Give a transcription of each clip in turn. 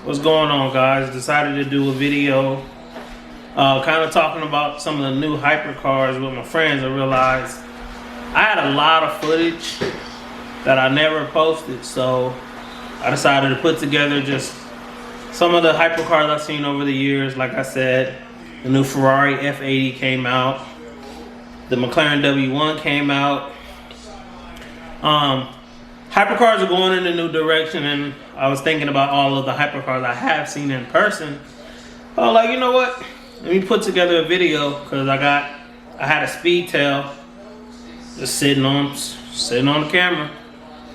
What's going on, guys? Decided to do a video kind of talking about some of the new hypercars with my friends. I realized I had a lot of footage that I never posted, so I decided to put together just some of the hypercars I've seen over the years. Like I said, the new Ferrari F80 came out, the McLaren W1 came out. Hypercars are going in a new direction, and I was thinking about all of the hypercars I have seen in person. I was like, you know what? Let me put together a video, because I had a Speedtail just sitting on the camera.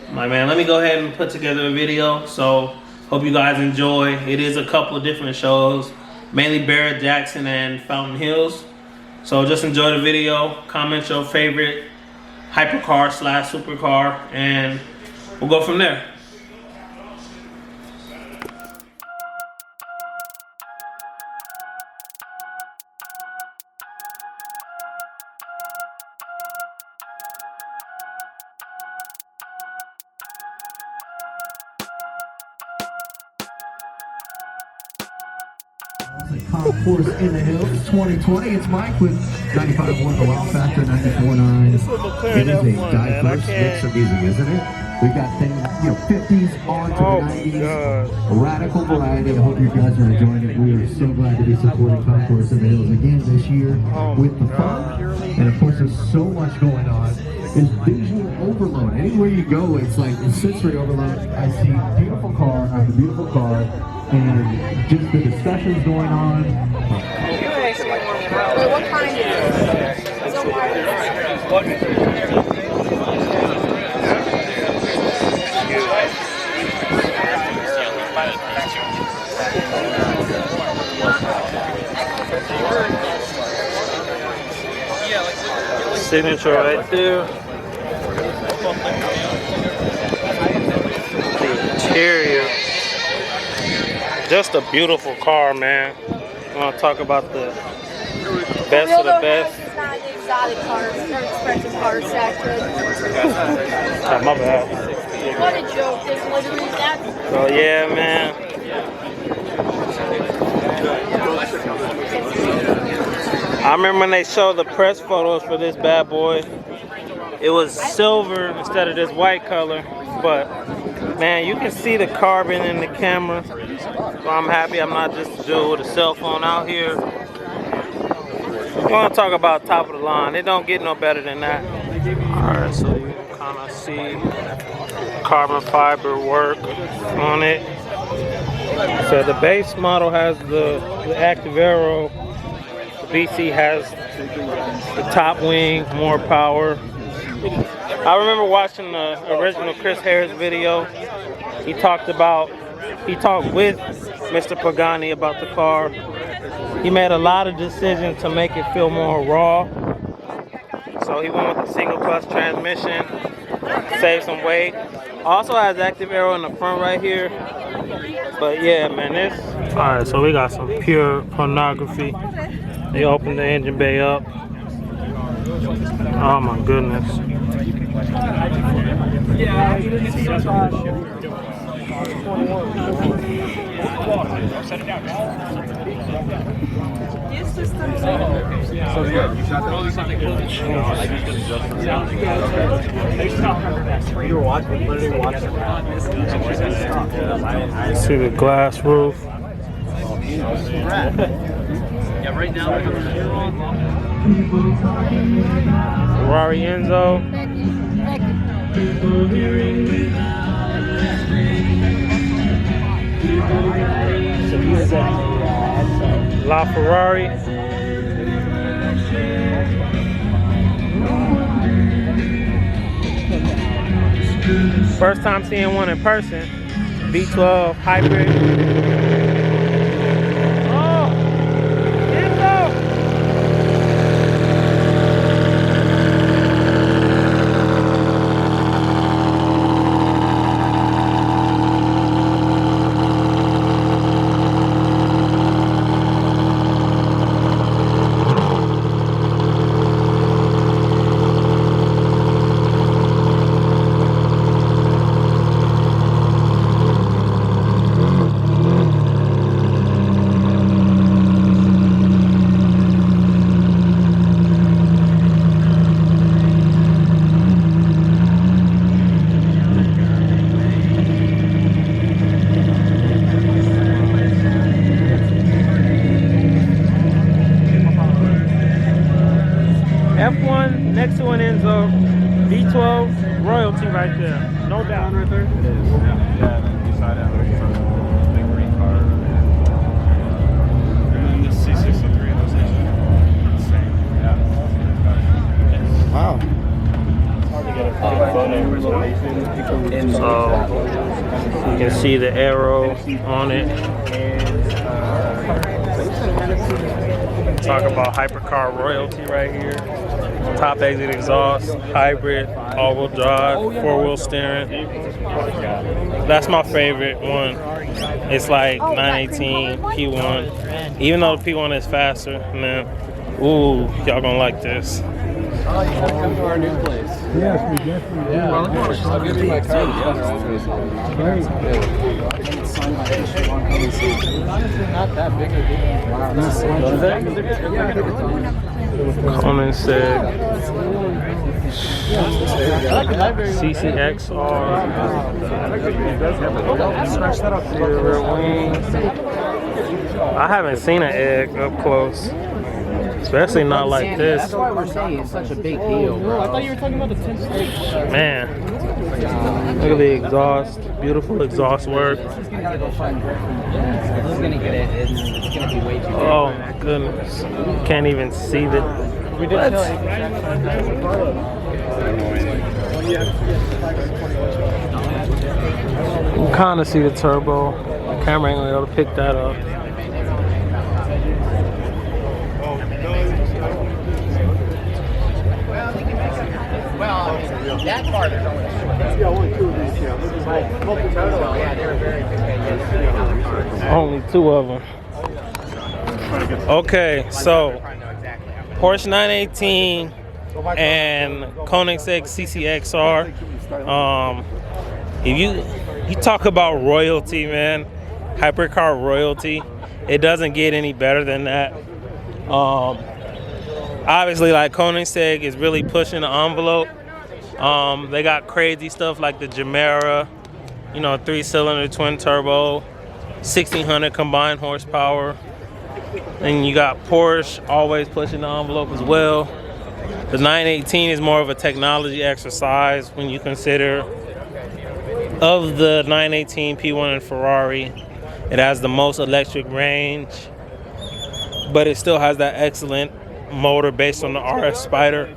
I'm like, man, let me go ahead and put together a video. So hope you guys enjoy. It is a couple of different shows, mainly Barrett, Jackson, and Fountain Hills. So just enjoy the video. Comment your favorite hypercar / supercar, and we'll go from there. Concourse in the Hills 2020. It's Mike with 95.1 The Wow Factor, 94.9. It is a diverse mix of music, isn't it? We've got things, 50s on to the 90s, radical variety. I hope you guys are enjoying it. We are so glad to be supporting Concourse in the Hills again this year with the fun. And of course, there's so much going on. It's visual overload. Anywhere you go, it's like sensory overload. I see beautiful car after beautiful car, and just the discussions going on. What kind is it? Signature right there. The interior. Just a beautiful car, man. I want to talk about the best of the best. It's not an exotic car, it's an expensive car, actually. Oh, my bad. What a joke, there's literally that. Oh, yeah, man. I remember when they showed the press photos for this bad boy. It was silver instead of this white color, but man, you can see the carbon in the camera. So I'm happy I'm not just a dude with a cell phone out here. I want to talk about top of the line. It don't get no better than that. Alright, so you can kind of see carbon fiber work on it. So the base model has the active aero. The BC has the top wing, more power. I remember watching the original Chris Harris video. He talked with Mr. Pagani about the car. He made a lot of decisions to make it feel more raw. So he went with the single clutch transmission, save some weight. Also has active aero in the front right here. But yeah, man, this. Alright, so we got some pure pornography. They opened the engine bay up. Oh my goodness. See the glass roof. Yeah, right now Ferrari Enzo. La Ferrari. First time seeing one in person. V12 hybrid. right there. No doubt. Right there? It is. Yeah, and then beside that there's a big green car. And then this C63 looks like the same. Yeah. Wow. So you can see the arrow on it. Talk about hypercar royalty right here. Top exit exhaust, hybrid, all-wheel drive, four-wheel steering. That's my favorite one. It's like 918 P1. Even though the P1 is faster, man. Ooh, y'all gonna like this. Welcome to our new place. Yes, we definitely do. I'll give you my card. Not that big a deal. Koenigsegg CCXR rear wings. I haven't seen an egg up close, especially not like this. That's why we're saying it's such a big deal, bro. I thought you were talking about the 10 stage. Man, look at the exhaust, beautiful exhaust work. This is gonna get it. It's gonna be way too big. Oh my goodness, can't even see the. We did tell You can kind of see the turbo. The camera ain't gonna be able to pick that up. That car, there's only two of these. Yeah, they're very big. Only two of them. Okay, so Porsche 918 and Koenigsegg CCXR. If you talk about royalty, man, hypercar royalty, it doesn't get any better than that. Obviously, like Koenigsegg is really pushing the envelope. They got crazy stuff like the Gemera, you know, 3-cylinder twin turbo, 1600 combined horsepower. And you got Porsche always pushing the envelope as well. The 918 is more of a technology exercise when you consider of the 918 P1 and Ferrari. It has the most electric range, but it still has that excellent motor based on the RS Spider.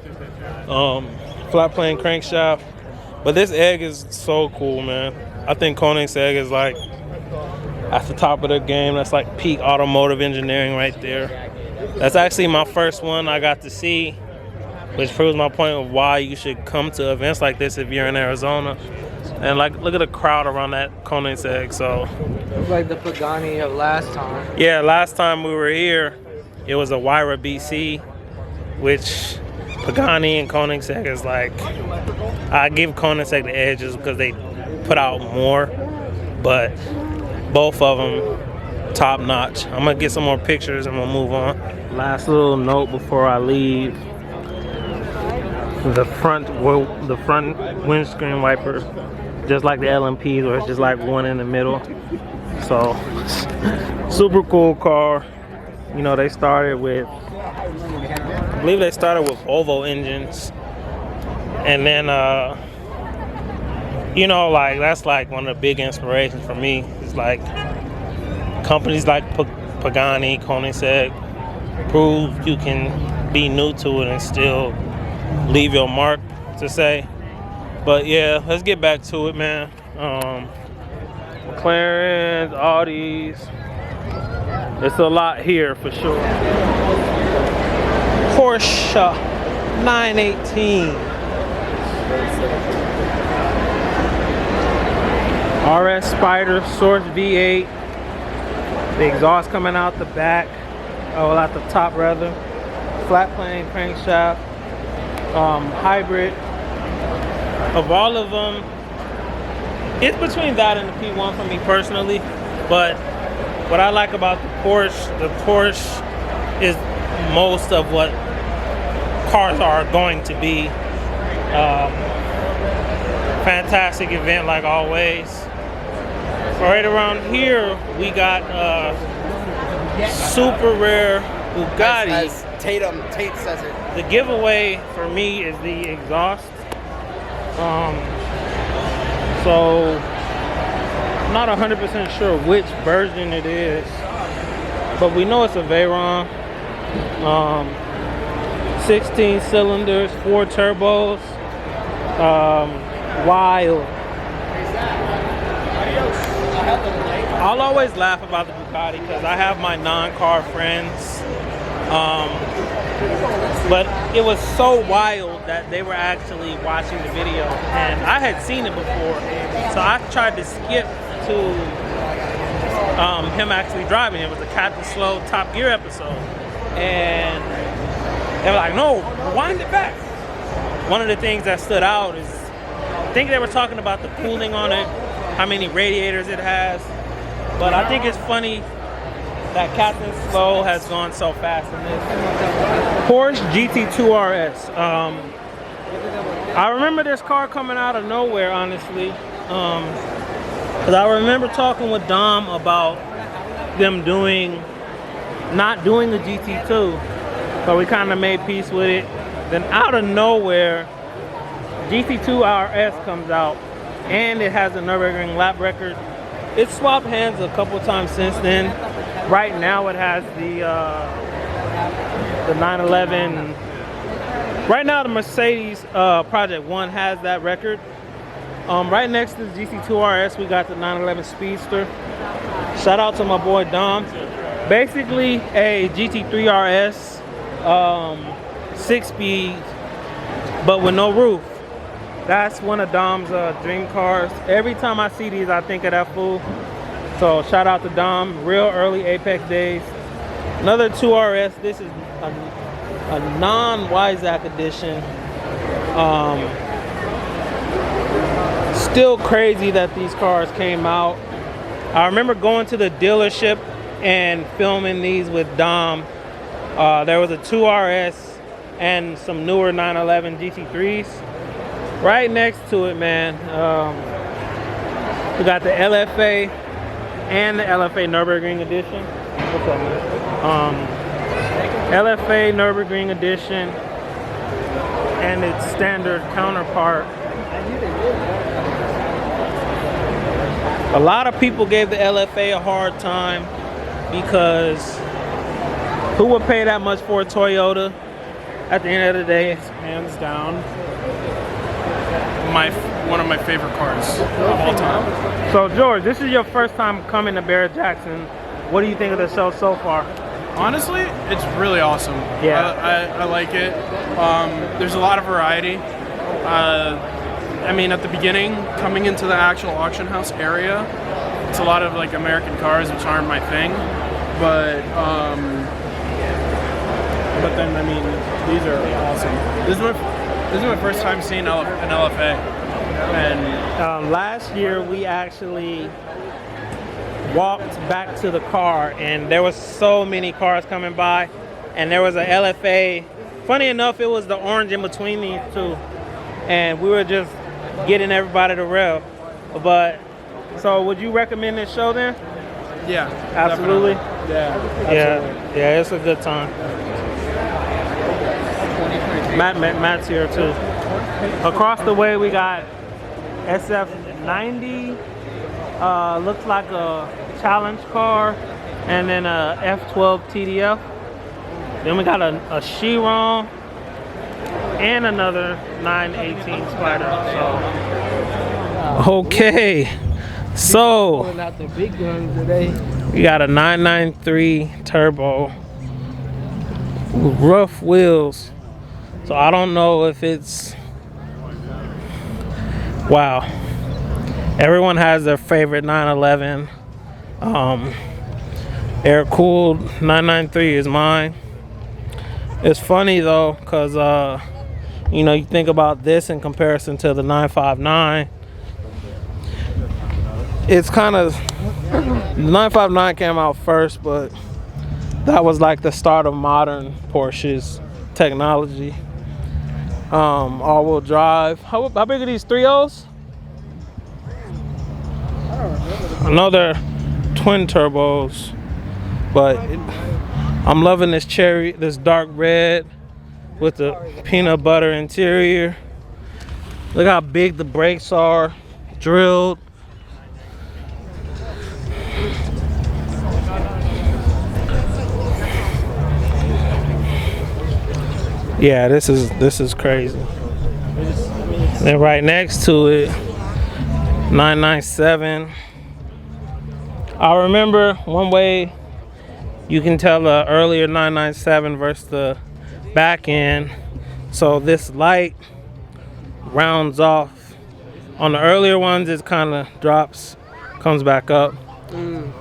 Flat plane crankshaft. But this egg is so cool, man. I think Koenigsegg is like at the top of the game. That's like peak automotive engineering right there. That's actually my first one I got to see, which proves my point of why you should come to events like this if you're in Arizona. And like, look at the crowd around that Koenigsegg. So It's like the Pagani of last time. yeah, last time we were here, it was a Wyra BC, which Pagani and Koenigsegg is like, I give Koenigsegg the edges because they put out more, but both of them top notch. I'm gonna get some more pictures and we'll move on. Last little note before I leave: the front windscreen wiper, just like the LMPs, or it's just like one in the middle. So super cool car. You know, they started with, I believe they started with Volvo engines, and then you know, like that's like one of the big inspirations for me. It's like companies like Pagani, Koenigsegg prove you can be new to it and still leave your mark, to say. But yeah, let's get back to it, man. McLarens, Audis, it's a lot here for sure. Porsche 918. RS Spider, Source V8. The exhaust coming out the back, well, at the top rather. Flat plane crankshaft, hybrid. Of all of them, it's between that and the P1 for me personally. But what I like about the Porsche is most of what cars are going to be. Fantastic event like always. Right around here we got super rare Bugatti. As Tate says it. The giveaway for me is the exhaust. So I'm not 100% sure which version it is, but we know it's a Veyron. 16 cylinders, 4 turbos. Wild. I'll always laugh about the Bugatti because I have my non-car friends. But it was so wild that they were actually watching the video, and I had seen it before, so I tried to skip to him actually driving. It was a Captain Slow Top Gear episode, and they were like, no, wind it back. One of the things that stood out is, I think they were talking about the cooling on it, how many radiators it has, but I think it's funny that Captain Slow has gone so fast in this. Porsche GT2 RS. I remember this car coming out of nowhere, honestly. Because I remember talking with Dom about them not doing the GT2, but we kind of made peace with it. Then out of nowhere, GT2 RS comes out, and it has a Nürburgring lap record. It's swapped hands a couple times since then. Right now it has the 911. Right now the Mercedes Project 1 has that record. Right next to the GT2 RS we got the 911 Speedster. Shout out to my boy Dom. Basically a GT3 RS, 6-speed, but with no roof. That's one of Dom's dream cars. Every time I see these I think of that fool. So shout out to Dom, real early Apex days. Another 2RS, this is a non-Weissach edition. Still crazy that these cars came out. I remember going to the dealership and filming these with Dom. There was a 2RS and some newer 911 GT3s. Right next to it, man, we got the LFA and the LFA Nürburgring edition. What's up, man? LFA Nürburgring edition and its standard counterpart. A lot of people gave the LFA a hard time because who would pay that much for a Toyota? At the end of the day, Hands down, one of my favorite cars of all time. So George, this is your first time coming to Barrett Jackson. What do you think of the show so far? Honestly, it's really awesome. Yeah. I like it. There's a lot of variety. I mean, at the beginning, coming into the actual auction house area, it's a lot of like American cars, which aren't my thing. But then, I mean, these are awesome. This is my first time seeing an LFA. And last year we actually walked back to the car and there was so many cars coming by, and there was a LFA. Funny enough, it was the orange in between these two, and we were just getting everybody to rev. But so would you recommend this show then? yeah, Absolutely. definitely. Yeah, Yeah, it's a good time. Matt's here too. Across the way we got SF90, looks like a challenge car, and then a F12 TDF. Then we got a Chiron and another 918 Spider. So okay, so Pulling out the big guns today. we got a 993 turbo with rough wheels. So I don't know if it's, wow. Everyone has their favorite 911. Air cooled 993 is mine. It's funny though, cause you know, you think about this in comparison to the 959. It's kind of, the 959 came out first, but that was like the start of modern Porsche's technology. All-wheel drive. How big are these 3.0s? I know they're twin turbos, but I'm loving this cherry, this dark red with the peanut butter interior. Look how big the brakes are. drilled. Yeah, this is crazy. Then right next to it, 997. I remember one way you can tell the earlier 997 versus the back end. So this light rounds off. On the earlier ones, it kind of drops, comes back up.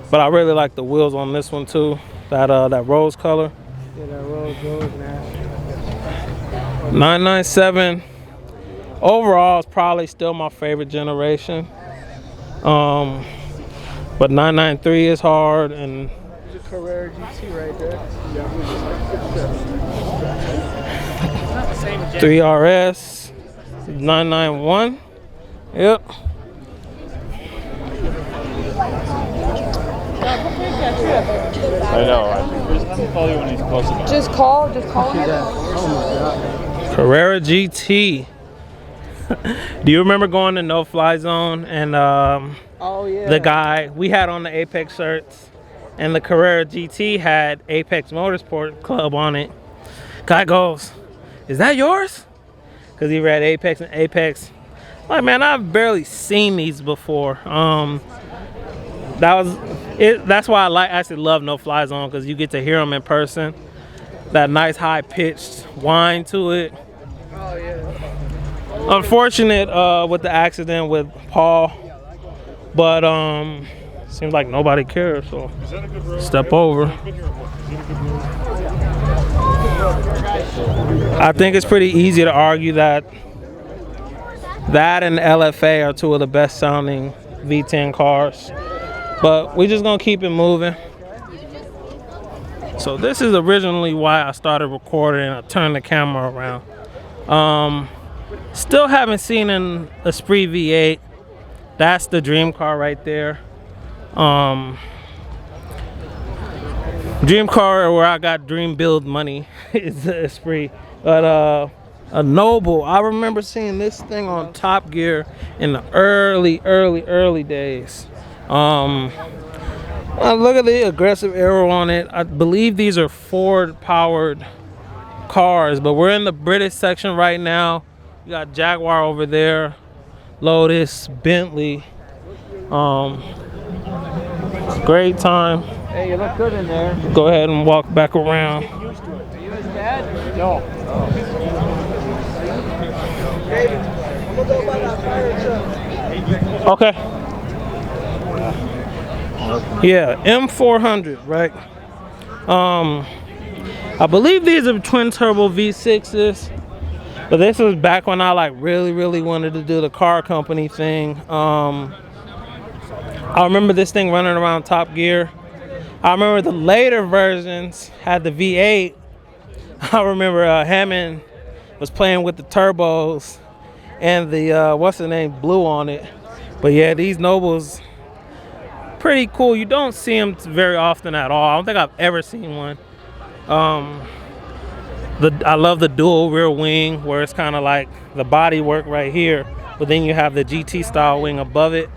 But I really like the wheels on this one too. That rose color. Yeah, that rose, man. 997 overall is probably still my favorite generation. But 993 is hard, and There's a Carrera GT right there. 3RS 991. Yep. I know. I'll call you when he's close enough. Just call him. Carrera GT. Do you remember going to No Fly Zone and Oh yeah. the guy we had on the Apex shirts, and the Carrera GT had Apex Motorsport Club on it? Guy goes, "Is that yours?" Because he read Apex and Apex. Like, man, I've barely seen these before. That was it. That's why I actually love No Fly Zone, because you get to hear them in person. That nice high pitched whine to it. Oh yeah. Unfortunate with the accident with Paul, but seems like nobody cares, so step over. I think it's pretty easy to argue that and the LFA are two of the best sounding V10 cars, but we're just gonna keep it moving. So this is originally why I started recording and I turned the camera around. Still haven't seen an Esprit V8. That's the dream car right there. Dream car where I got dream build money is the Esprit. But a Noble, I remember seeing this thing on Top Gear in the early days. Look at the aggressive aero on it. I believe these are Ford powered cars, but we're in the British section right now. We got Jaguar over there, Lotus, Bentley. Great time. Hey, you look good in there. Go ahead and walk back around. Are you his dad? No. David, I'm gonna go by that fire truck. Okay. Yeah, M400, right? I believe these are twin turbo V6s, but this was back when I really wanted to do the car company thing. I remember this thing running around Top Gear. I remember the later versions had the V8. I remember Hammond was playing with the turbos and the what's the name, blue on it. But yeah, these Nobles, pretty cool. You don't see them very often at all. I don't think I've ever seen one. I love the dual rear wing, where it's kind of like the body work right here, but then you have the GT style wing above it.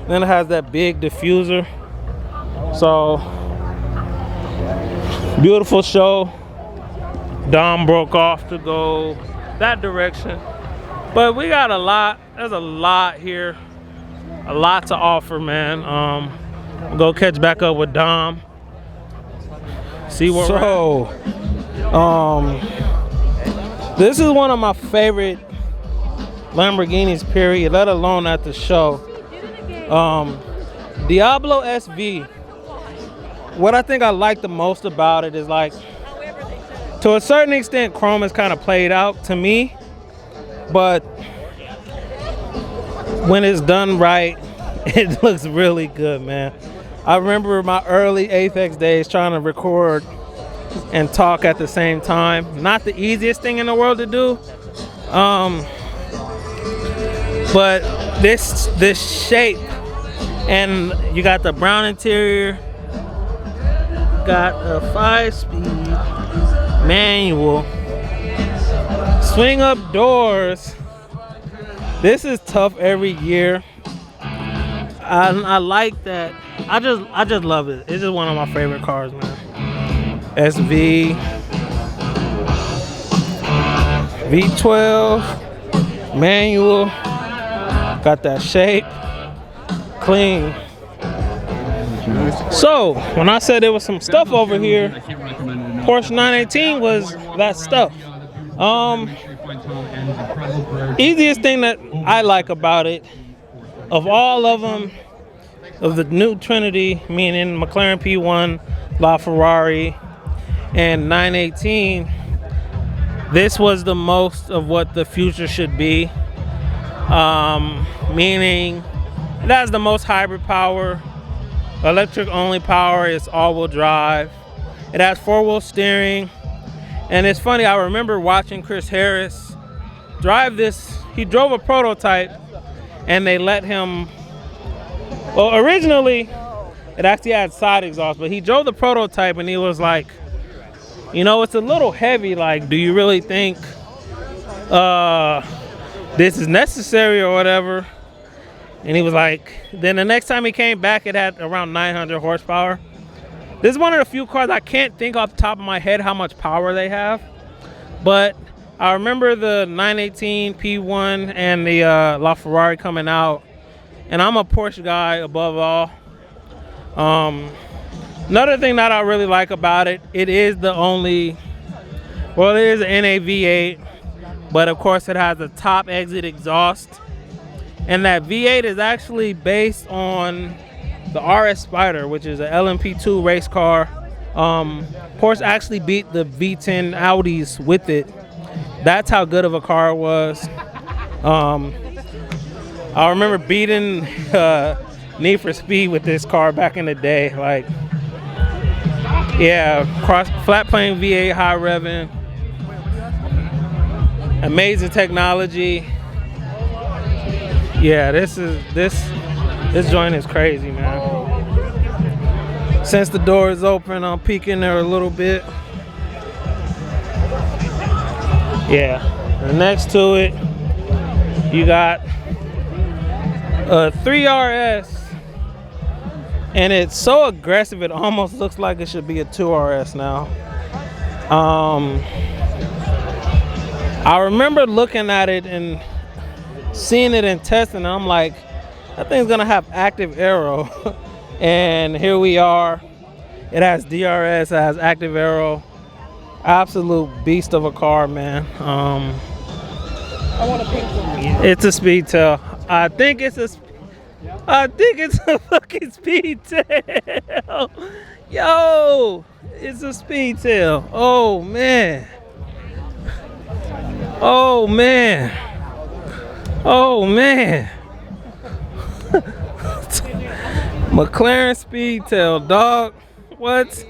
Then it has that big diffuser. So beautiful show. Dom broke off to go that direction, but we got a lot. There's a lot here, a lot to offer, man. We'll go catch back up with Dom. See what. So, this is one of my favorite Lamborghinis, period. Let alone at the show. Diablo SV. What I think I like the most about it is, like, to a certain extent, chrome is kind of played out to me, but when it's done right, it looks really good, man. I remember my early Apex days trying to record and talk at the same time. Not the easiest thing in the world to do, but this shape, and you got the brown interior, got a 5-speed manual, swing up doors. This is tough every year. I like that. I just love it. It's just one of my favorite cars, man. SV V12 manual, got that shape, clean. So when I said there was some stuff over here, Porsche 918 was that stuff. Easiest thing that I like about it, of all of them, of the new Trinity, meaning McLaren P1, LaFerrari, and 918, this was the most of what the future should be. Meaning it has the most hybrid power, electric only power, it's all-wheel drive. It has four-wheel steering. And it's funny, I remember watching Chris Harris drive this. He drove a prototype and they let him, well, originally it actually had side exhaust, but he drove the prototype and he was like, you know, it's a little heavy. Like, do you really think this is necessary or whatever? And he was like, then the next time he came back, it had around 900 horsepower. This is one of the few cars I can't think off the top of my head how much power they have. But I remember the 918 P1 and the LaFerrari coming out. And I'm a Porsche guy above all. Another thing that I really like about it, it is the only, well, it is an NA V8, but of course it has a top exit exhaust. And that V8 is actually based on the RS Spider, which is an LMP2 race car. Porsche actually beat the V10 Audis with it. That's how good of a car it was. I remember beating Need for Speed with this car back in the day. Like, yeah, flat plane V8, high revving, amazing technology. Yeah, this joint is crazy, man. Since the door is open, I'm peeking there a little bit. Yeah, and next to it, you got a 3RS, and it's so aggressive it almost looks like it should be a 2RS now. I remember looking at it and seeing it in testing, and I'm like, that thing's gonna have active aero. And here we are. It has DRS, it has active aero. Absolute beast of a car, man. I want to pink one. It's a Speedtail. I think it's a fucking Speedtail. Yo, it's a Speedtail. Oh man. Oh man. Oh man. McLaren Speedtail, dog. What?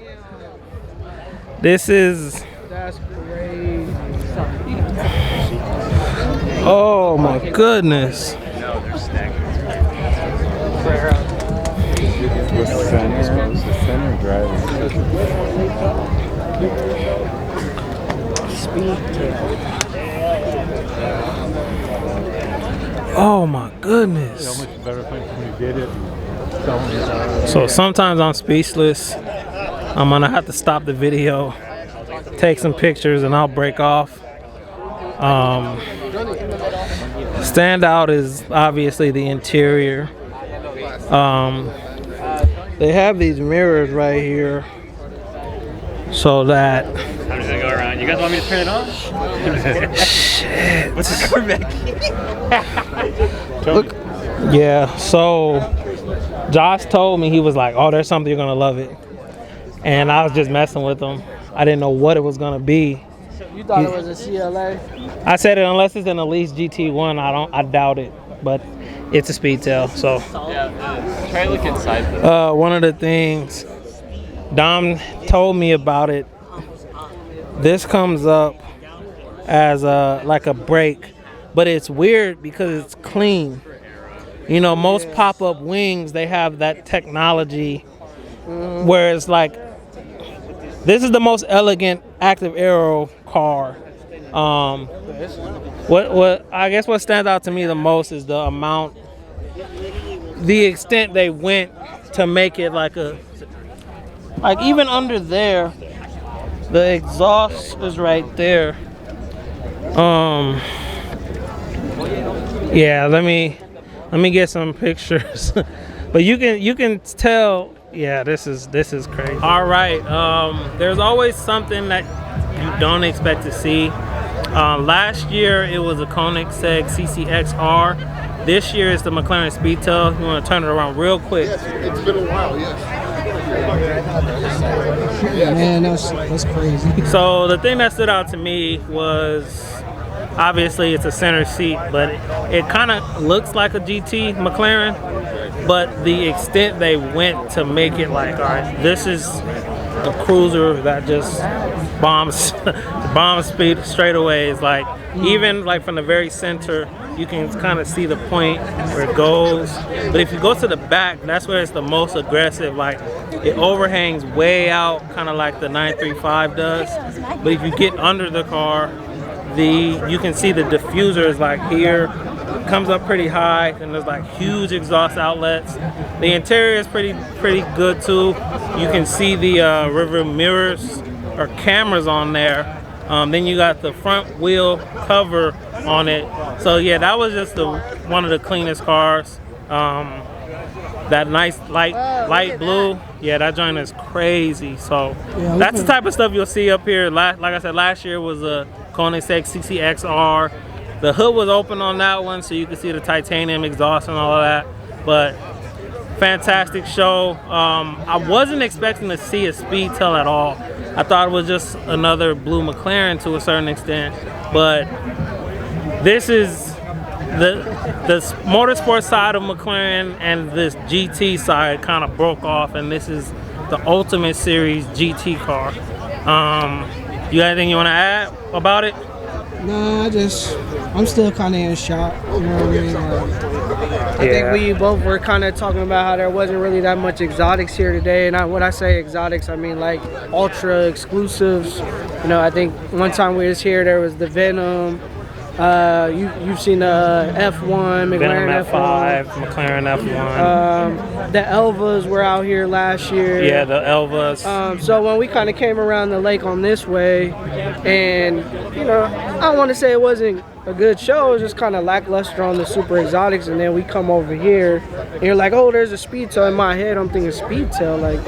This is. That's crazy. Oh my goodness. No, they're stacked. The center driving. Oh my goodness. So much better thing when you did it. So sometimes I'm speechless. I'm gonna have to stop the video, take some pictures, and I'll break off. Standout is obviously the interior. They have these mirrors right here so that. How does it go around? You guys want me to turn it on? Shit. What's the car back? Look. Yeah. So Josh told me, he was like, "Oh, there's something, you're gonna love it," and I was just messing with him. I didn't know what it was gonna be. You thought it was a CLA? I said it, unless it's an Elise GT1, I doubt it, but it's a Speedtail. So Yeah, try to look inside though. one of the things Dom told me about it, this comes up as like a brake, but it's weird because it's clean. You know, most pop-up wings, they have that technology where it's like, this is the most elegant active aero car. What I guess what stands out to me the most is the amount, the extent they went to make it like even under there, the exhaust is right there. Yeah, let me get some pictures. But you can tell, yeah, this is crazy. All right, there's always something that you don't expect to see. Last year it was a Koenigsegg CCXR. This year is the McLaren Speedtail. You want to turn it around real quick? Yes, it's been a while. Yes. Man, that's crazy. So the thing that stood out to me was, obviously it's a center seat, but it kind of looks like a GT McLaren, but the extent they went to make it like, all right, this is a cruiser that just bombs speed straight away. It's like, even like from the very center, you can kind of see the point where it goes. But if you go to the back, that's where it's the most aggressive. Like, it overhangs way out, kind of like the 935 does. But if you get under the car, you can see the diffuser is like here, comes up pretty high, and there's like huge exhaust outlets. The interior is pretty good too. You can see the rear mirrors or cameras on there. Then you got the front wheel cover on it. So yeah, that was just one of the cleanest cars. That nice light blue, yeah, that joint is crazy. So yeah, that's the type of stuff you'll see up here. Like I said, last year was a Koenigsegg CCXR. The hood was open on that one, so you can see the titanium exhaust and all of that. But fantastic show. I wasn't expecting to see a Speedtail at all. I thought it was just another blue McLaren to a certain extent, but this is the motorsport side of McLaren, and this GT side kind of broke off, and this is the Ultimate Series GT car. You got anything you want to add about it? No, I'm still kind of in shock. You know what I mean? I think we both were kind of talking about how there wasn't really that much exotics here today. And when I say exotics, I mean like ultra exclusives. You know, I think one time we was here, there was the Venom. You've seen the F1, McLaren Venom F5, McLaren F1. The Elvas were out here last year. Yeah, the Elvas. So when we kind of came around the lake on this way, and you know, I don't want to say it wasn't a good show, it was just kind of lackluster on the super exotics, and then we come over here, and you're like, oh, there's a Speedtail. In my head, I'm thinking Speedtail, like,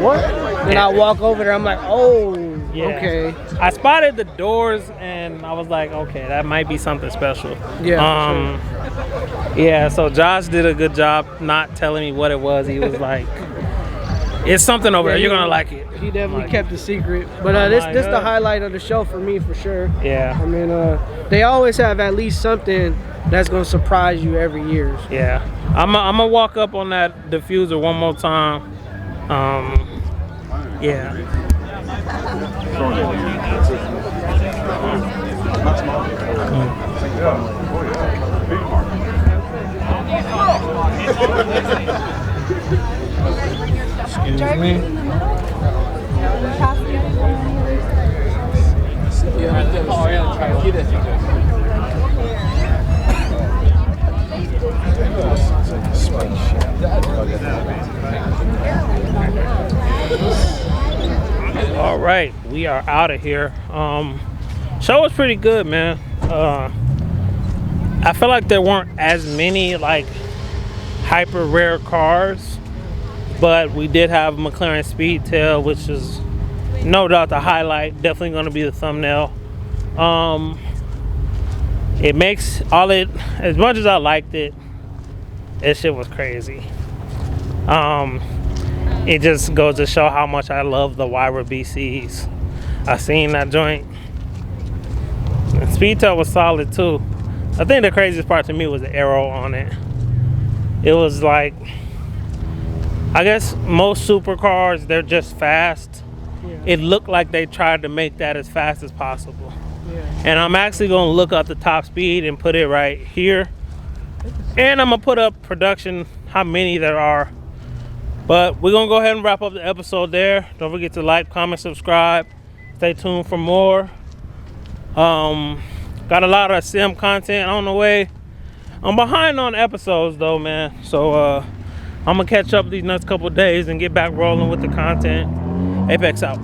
what? And I walk over there, I'm like, oh, yeah. Okay. I spotted the doors, and I was like, okay, that might be something special. Yeah. Sure. Yeah. So Josh did a good job not telling me what it was. He was like, it's something over there. You're gonna like it. He definitely kept the secret. But this the highlight of the show for me, for sure. Yeah. I mean, they always have at least something that's gonna surprise you every year. So. Yeah. I'm gonna walk up on that diffuser one more time. Yeah. Excuse me. All right, we are out of here. Show was pretty good, man. I feel like there weren't as many like hyper rare cars, but we did have McLaren Speedtail, which is no doubt the highlight. Definitely going to be the thumbnail. It makes all it, as much as I liked it, that shit was crazy. It just goes to show how much I love the Wyra BCs. I seen that joint. And Speedtail was solid too. I think the craziest part to me was the arrow on it. It was like, I guess most supercars, they're just fast. Yeah. It looked like they tried to make that as fast as possible. Yeah. And I'm actually gonna look up the top speed and put it right here. And I'm gonna put up production, how many there are. But we're gonna go ahead and wrap up the episode there. Don't forget to like, comment, subscribe. Stay tuned for more. Got a lot of sim content on the way. I'm behind on episodes though, man. So I'm gonna catch up these next couple days and get back rolling with the content. Apex out.